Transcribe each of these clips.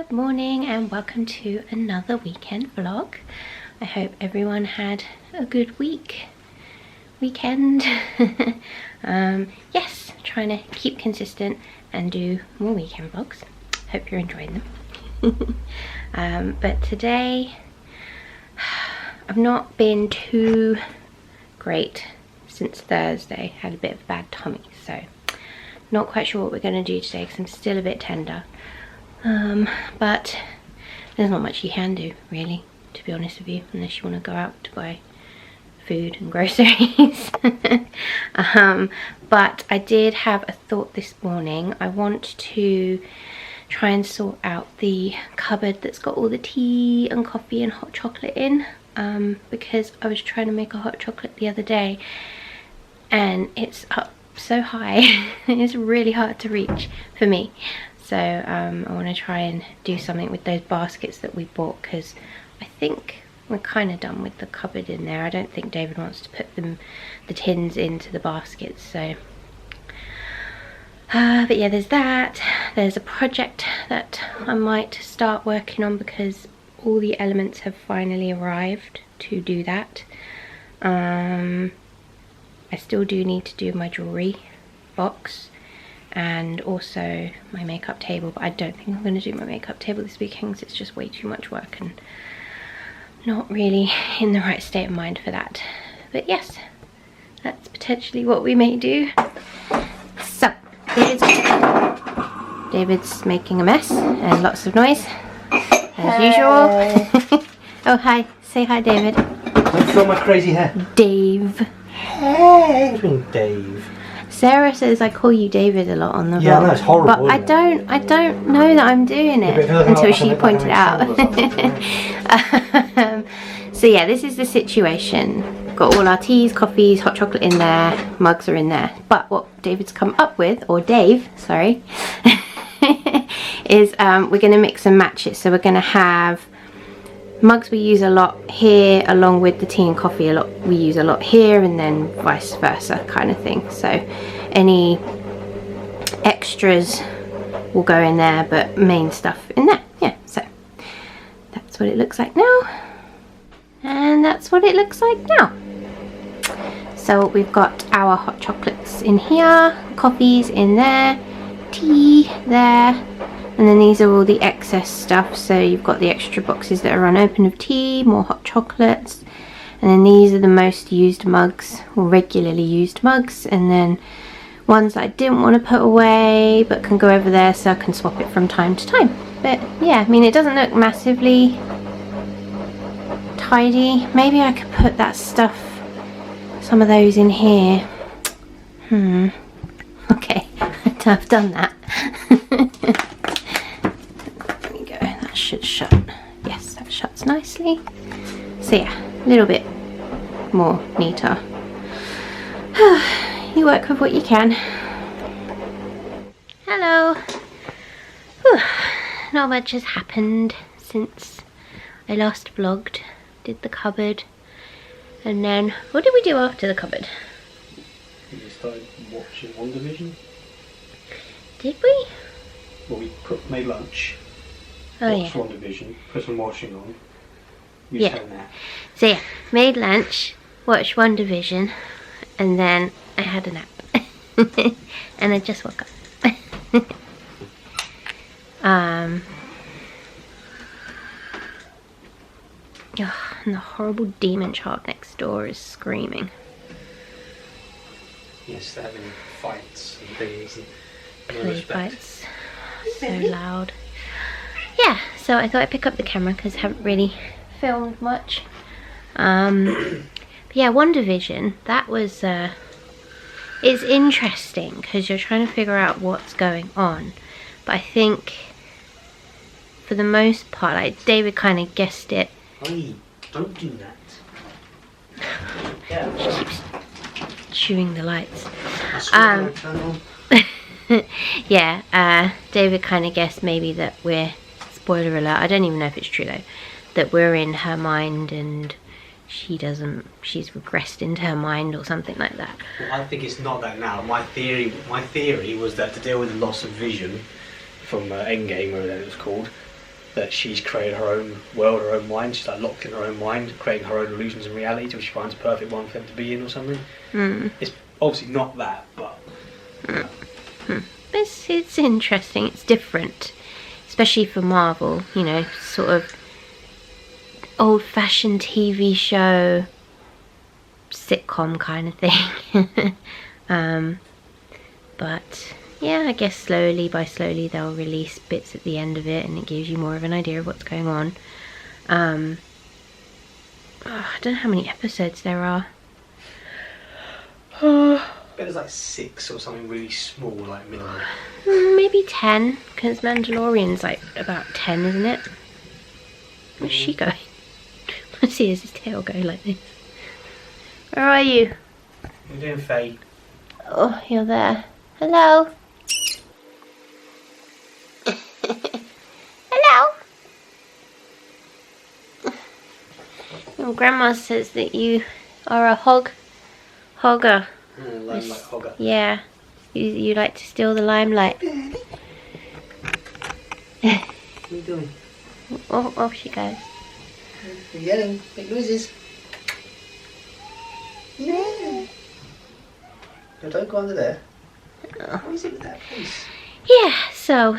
Good morning and welcome to another weekend vlog. I hope everyone had a good weekend. Yes, trying to keep consistent and do more weekend vlogs. Hope you're enjoying them. But today I've not been too great since Thursday. Had a bit of a bad tummy, so not quite sure what we're going to do today because I'm still a bit tender. But there's not much you can do really, to be honest with you, unless you want to go out to buy food and groceries. But I did have a thought this morning. I want to try and sort out the cupboard that's got all the tea and coffee and hot chocolate in, because I was trying to make a hot chocolate the other day and it's up so high. It's really hard to reach for me. So I want to try and do something with those baskets that we bought, because I think we're kind of done with the cupboard in there. I don't think David wants to put the tins into the baskets, so but yeah, there's that. There's a project that I might start working on because all the elements have finally arrived to do that. I still do need to do my jewellery box and also my makeup table, but I don't think I'm going to do my makeup table this weekend because it's just way too much work and not really in the right state of mind for that. But yes, that's potentially what we may do. So David's making a mess and lots of noise as usual. Oh hi, say hi David. Don't feel my crazy hair. Dave. Hey, what's wrong, Dave? Sarah says I call you David a lot on the vlog. Yeah, that's horrible. But I don't know that I'm doing it until she pointed out. So yeah, this is the situation. Got all our teas, coffees, hot chocolate in there, mugs are in there. But what David's come up with, or Dave, sorry, is we're going to mix and match it. So we're going to have mugs we use a lot here, along with the tea and coffee we use a lot here, and then vice versa kind of thing. So any extras will go in there, but main stuff in there. Yeah, so that's what it looks like now, and that's what it looks like now. So we've got our hot chocolates in here, coffees in there, tea there, and then these are all the excess stuff. So you've got the extra boxes that are unopened of tea, more hot chocolates, and then these are the most used mugs, or regularly used mugs, and then ones that I didn't want to put away but can go over there so I can swap it from time to time. But yeah, I mean, it doesn't look massively tidy. Maybe I could put that stuff, some of those in here. Okay, I've done that. Should shut. Yes, that shuts nicely. So yeah, a little bit more neater. You work with what you can. Hello. Whew. Not much has happened since I last vlogged. Did the cupboard, and then what did we do after the cupboard? We started watching WandaVision. Did we? Well, we made lunch. Oh Watched yeah. WandaVision, put some washing on. We Yeah. sat in there. So yeah, made lunch, watched WandaVision, and then I had a nap. And I just woke up. Oh, and the horrible demon child next door is screaming. Yes, they're having fights and things. And no Play respect. fights. So loud. Yeah, so I thought I'd pick up the camera because I haven't really filmed much. But yeah, WandaVision, that was it's interesting because you're trying to figure out what's going on, but I think for the most part, like, David kind of guessed it. Hey, don't do that. Yeah. She keeps chewing the lights. Turn on. Yeah, David kind of guessed maybe that we're, spoiler alert, I don't even know if it's true though, that we're in her mind and she's regressed into her mind or something like that. Well, I think it's not that now. My theory was that to deal with the loss of vision from Endgame, whatever it was called, that she's created her own world, her own mind. She's like locked in her own mind, creating her own illusions and reality till she finds a perfect one for them to be in or something. It's obviously not that, but it's interesting. It's different, especially for Marvel. You know, sort of old-fashioned TV show, sitcom kind of thing. But yeah, I guess slowly they'll release bits at the end of it, and it gives you more of an idea of what's going on. I don't know how many episodes there are. there's like 6 or something really small, like minimum. Maybe 10, because Mandalorian's like about 10, isn't it? Where's she going? Let's see, does his tail go like this? Where are you? You're doing Faye. Oh, you're there. Hello? Hello? Your grandma says that you are a hogger. Limelight hogger. Yeah. You like to steal the limelight. What are you doing? Oh, off she goes. You're yelling. Make noises. No. No, don't go under there. What is it with that face? Yeah, so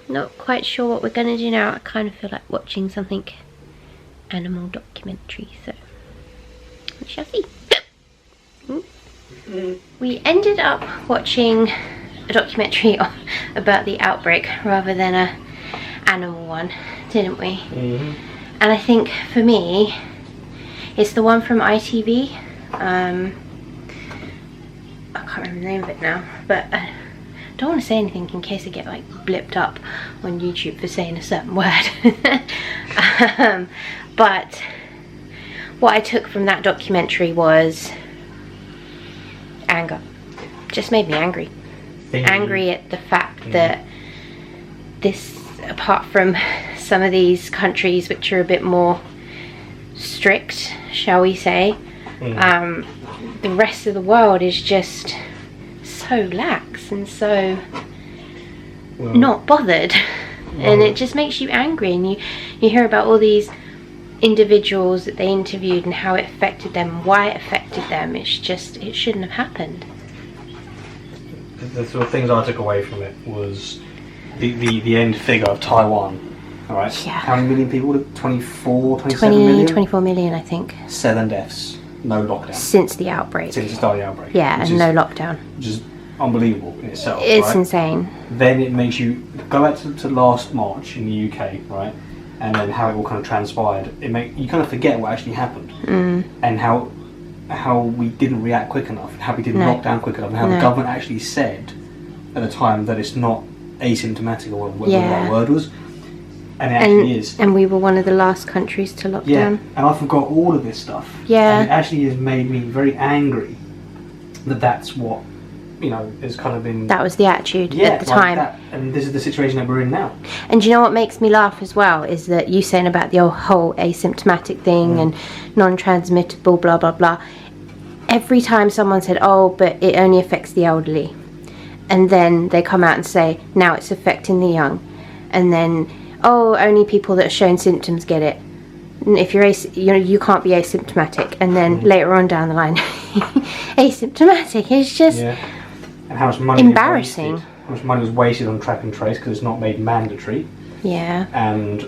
not quite sure what we're going to do now. I kind of feel like watching something animal documentary, so we shall see. We ended up watching a documentary about the outbreak rather than a animal one, didn't we? And I think for me it's the one from ITV. I can't remember the name of it now, but I don't want to say anything in case I get like blipped up on YouTube for saying a certain word. But what I took from that documentary was anger. Just made me angry. Angry at the fact that this, apart from some of these countries which are a bit more strict, shall we say, the rest of the world is just so lax and so not bothered. And it just makes you angry, and you hear about all these individuals that they interviewed and how it affected them, why it affected them. It's just, it shouldn't have happened. The sort of things I took away from it was the end figure of Taiwan. Alright, Yeah. How many million people? 24 million? 24 million, I think. 7 deaths, no lockdown. Since the outbreak. Since the start of the outbreak. Yeah, and no lockdown. Which is unbelievable in itself. It's right? insane. Then it makes you go back to last March in the UK, right? And then how it all kind of transpired. You kind of forget what actually happened, and how we didn't react quick enough, how we didn't lock down quick enough, and how the government actually said at the time that it's not asymptomatic, or whatever that word was, and it actually is. And we were one of the last countries to lock down. And I forgot all of this stuff. Yeah. And it actually has made me very angry that that's what, you know, has kind of been... That was the attitude at the time. That, and this is the situation that we're in now. And do you know what makes me laugh as well is that you saying about the whole asymptomatic thing and non-transmittable, blah, blah, blah. Every time someone said, oh, but it only affects the elderly. And then they come out and say, now it's affecting the young. And then, oh, only people that are showing symptoms get it. And if you're you can't be asymptomatic. And then later on down the line, asymptomatic. It's just... And how much money embarrassing. How much money was wasted on track and trace because it's not made mandatory. Yeah. And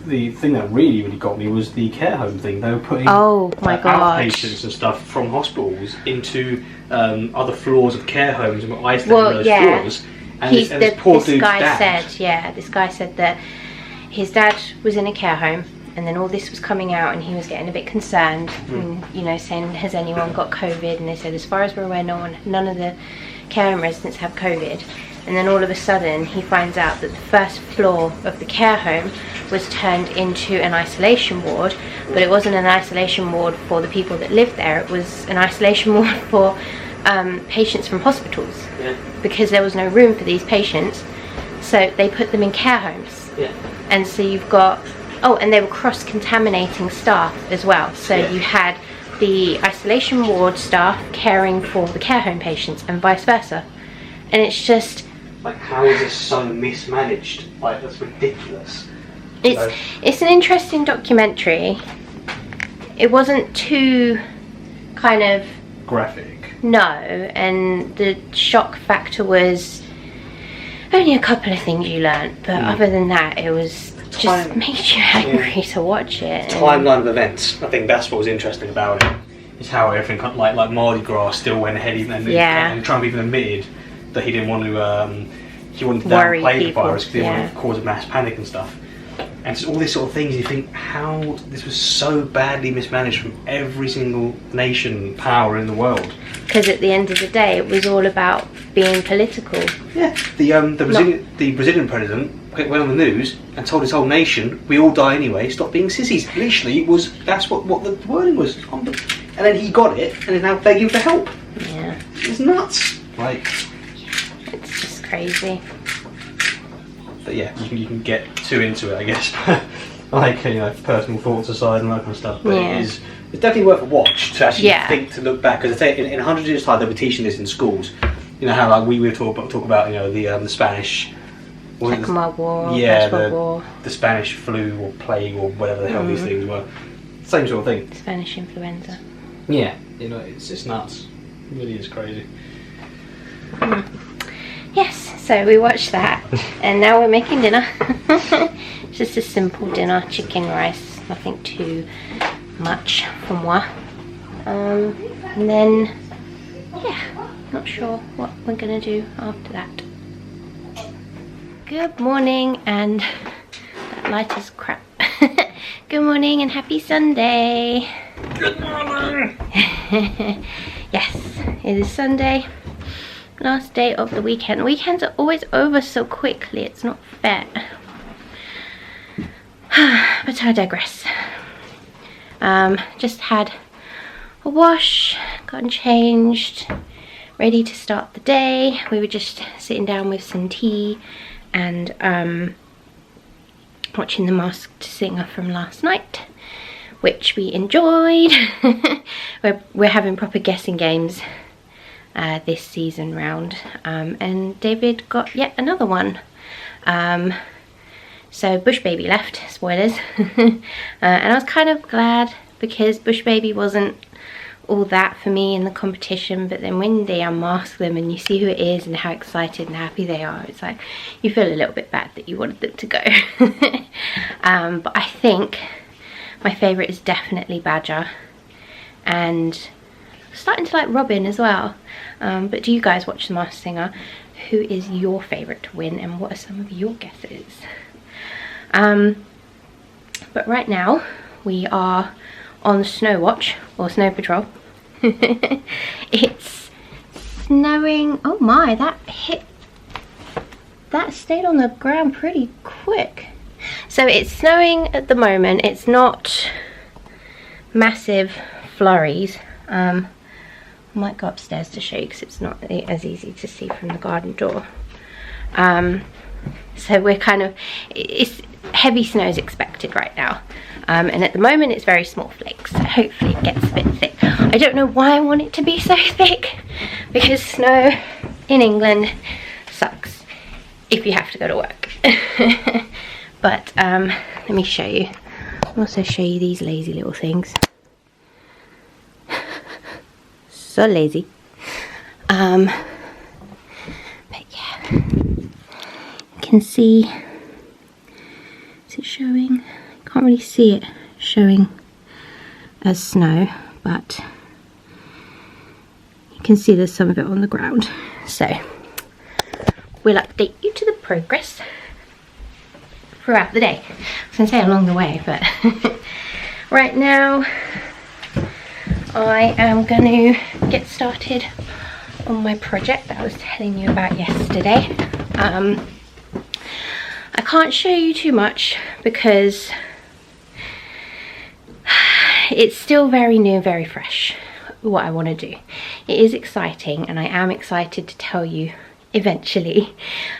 the thing that really, really got me was the care home thing. They were putting outpatients and stuff from hospitals into other floors of care homes and were isolating those floors. And this guy said that his dad was in a care home, and then all this was coming out, and he was getting a bit concerned, and, you know, saying, has anyone got COVID? And they said, as far as we're aware, none of the care home residents have COVID. And then all of a sudden, he finds out that the first floor of the care home was turned into an isolation ward, but it wasn't an isolation ward for the people that lived there. It was an isolation ward for patients from hospitals, because there was no room for these patients, so they put them in care homes. And so you've got... Oh, and they were cross-contaminating staff as well. So you had the isolation ward staff caring for the care home patients and vice versa. And it's just... Like, how is this so mismanaged? Like, that's ridiculous. It's an interesting documentary. It wasn't too kind of graphic. No, and the shock factor was only a couple of things you learnt, but other than that, it was just made you angry to watch it. Timeline of events. I think that's what was interesting about it. Is how everything like Mardi Gras still went ahead, and Trump even admitted that he didn't want to. He wanted to downplay the virus because he wanted to cause a mass panic and stuff. And so all these sort of things, you think how this was so badly mismanaged from every single nation power in the world. Because at the end of the day, it was all about being political. Yeah, the Brazilian president went on the news and told his whole nation, "We all die anyway. Stop being sissies." Literally, that's what the wording was. And then he got it and is now begging for help. Yeah, it's nuts. Like, it's just crazy. But yeah, you can get too into it, I guess. Like, personal thoughts aside and that kind of stuff. But it's definitely worth a watch to actually think, to look back. Because in 100 years' time, they'll be teaching this in schools. You know how like we talk about the Spanish. Second World War. Yeah, First World War. The Spanish flu or plague or whatever the hell these things were. Same sort of thing. Spanish influenza. Yeah, it's just nuts. It really is crazy. Yes, so we watched that, and now we're making dinner. Just a simple dinner, chicken, rice, nothing too much for moi. And then, not sure what we're gonna do after that. Good morning, and that light is crap. Good morning and happy Sunday. Good morning. Yes, it is Sunday. Last day of the weekend. Weekends are always over so quickly, it's not fair. But I digress. Just had a wash, gotten changed, ready to start the day. We were just sitting down with some tea and watching The Masked Singer from last night, which we enjoyed. We're having proper guessing games this season round, and David got yet another one. So Bush Baby left, spoilers. And I was kind of glad because Bush Baby wasn't all that for me in the competition, but then when they unmask them and you see who it is and how excited and happy they are, it's like you feel a little bit bad that you wanted them to go. But I think my favourite is definitely Badger, and starting to like Robin as well. But do you guys watch The Masked Singer? Who is your favourite to win, and what are some of your guesses? But right now we are on snow watch or snow patrol. It's snowing. Oh my, that stayed on the ground pretty quick. So it's snowing at the moment. It's not massive flurries. I might go upstairs to show you because it's not as easy to see from the garden door. So we're kind of, it's heavy snow is expected right now, and at the moment it's very small flakes, so hopefully it gets a bit thick. I don't know why I want it to be so thick, because snow in England sucks if you have to go to work. But let me show you. I'll also show you these lazy little things. So lazy. But yeah, you can see, is it showing? Can't really see it showing as snow, but you can see there's some of it on the ground. So we'll update you to the progress throughout the day. I was going to say along the way, but right now I am going to get started on my project that I was telling you about yesterday. I can't show you too much because it's still very new, very fresh, what I want to do. It is exciting, and I am excited to tell you eventually,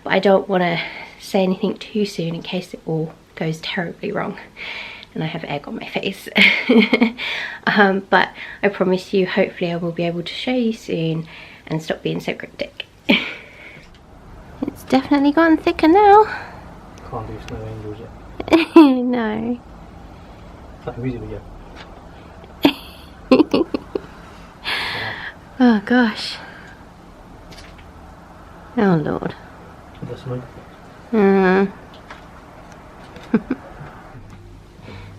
but I don't want to say anything too soon in case it all goes terribly wrong and I have egg on my face. But I promise you, hopefully I will be able to show you soon and stop being so cryptic. It's definitely gotten thicker now. Can't do snow angels No. It's like a music video. Oh gosh. Oh Lord.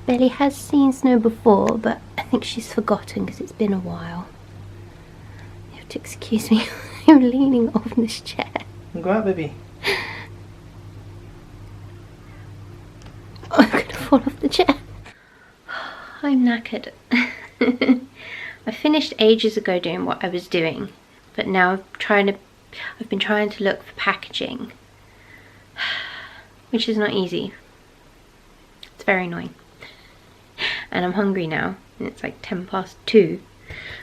Belly has seen snow before, but I think she's forgotten because it's been a while. You have to excuse me. I'm leaning off this chair. Go out, baby. I'm gonna fall off the chair. I'm knackered. I finished ages ago doing what I was doing, but now I've been trying to look for packaging, which is not easy. It's very annoying. And I'm hungry now, and it's like 2:10.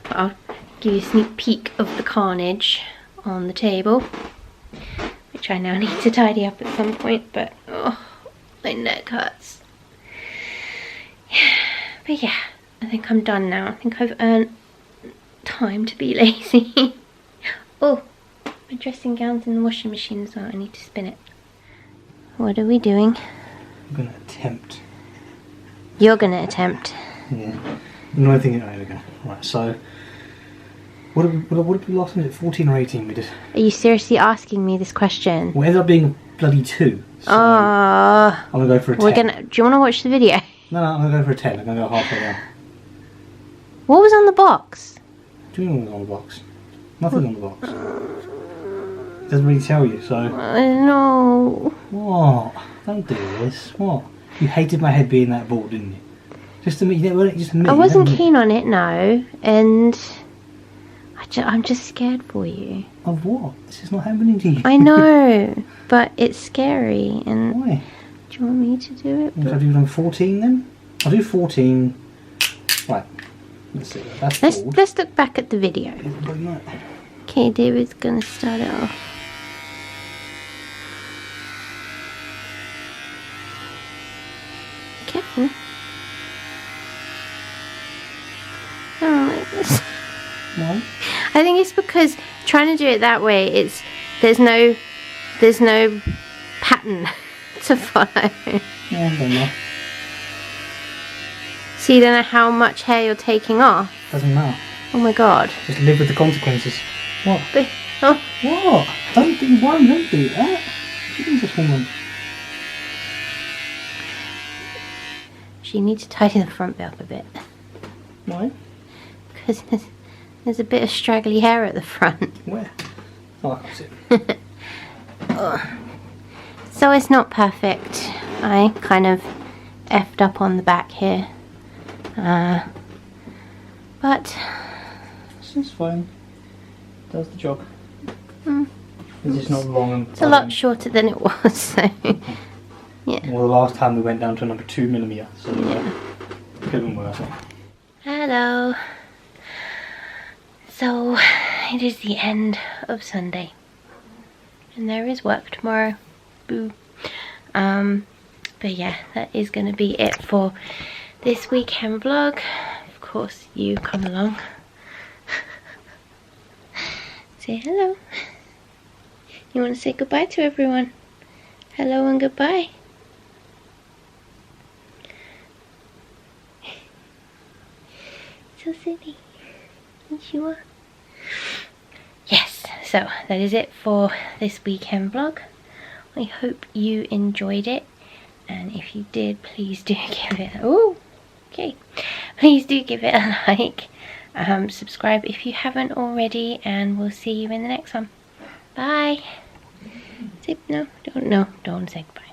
But I'll give you a sneak peek of the carnage on the table, which I now need to tidy up at some point, but oh, my neck hurts. But yeah, I think I'm done now. I think I've earned time to be lazy. Oh, my dressing gown's in the washing machine as well. I need to spin it. What are we doing? I'm gonna attempt. You're gonna attempt. Yeah. No, thing. There we go. Right. So, what did we last time? Was it 14 or 18? We did. Are you seriously asking me this question? Well, it ended up being bloody 2. So I'm gonna go for a 10. Do you want to watch the video? No, I'm gonna go for a 10. I'm gonna go halfway down. What was on the box? What do you mean what was on the box? Nothing on the box. It doesn't really tell you, so. No. What? Don't do this. What? You hated my head being that bald, didn't you? Just admit, just admit. I wasn't keen on it, no, and I'm just scared for you. Of what? This is not happening to you. I know, but it's scary. And why? Do you want me to do it? Should I do it on 14 then? I'll do 14. Right. Let's see. That's bald. Let's look back at the video. No. Okay, David's gonna start it off. Careful. I don't like this. Why? I think it's because trying to do it that way, there's no pattern to follow. Yeah, I don't know. So you don't know how much hair you're taking off? Doesn't matter. Oh my god. Just live with the consequences. What? Oh. What? Don't do that. Jesus, woman. You need to tidy the front bit up a bit. Why? Because there's a bit of straggly hair at the front. Where? Oh, I see it. So it's not perfect. I kind of effed up on the back here. But this is fine. Does the job. It's just not long and it's a lot shorter than it was, so yeah. Well, the last time we went down to a number 2mm, so yeah. Could have been worse. Hello. So it is the end of Sunday, and there is work tomorrow. Boo. But yeah, that is going to be it for this weekend vlog. Of course, you come along. Say hello. You want to say goodbye to everyone? Hello and goodbye. So silly. Yes, you are. Yes, so that is it for this weekend vlog. I hope you enjoyed it, and if you did, please do give it please do give it a like. Subscribe if you haven't already, and we'll see you in the next one. Bye. Don't say goodbye.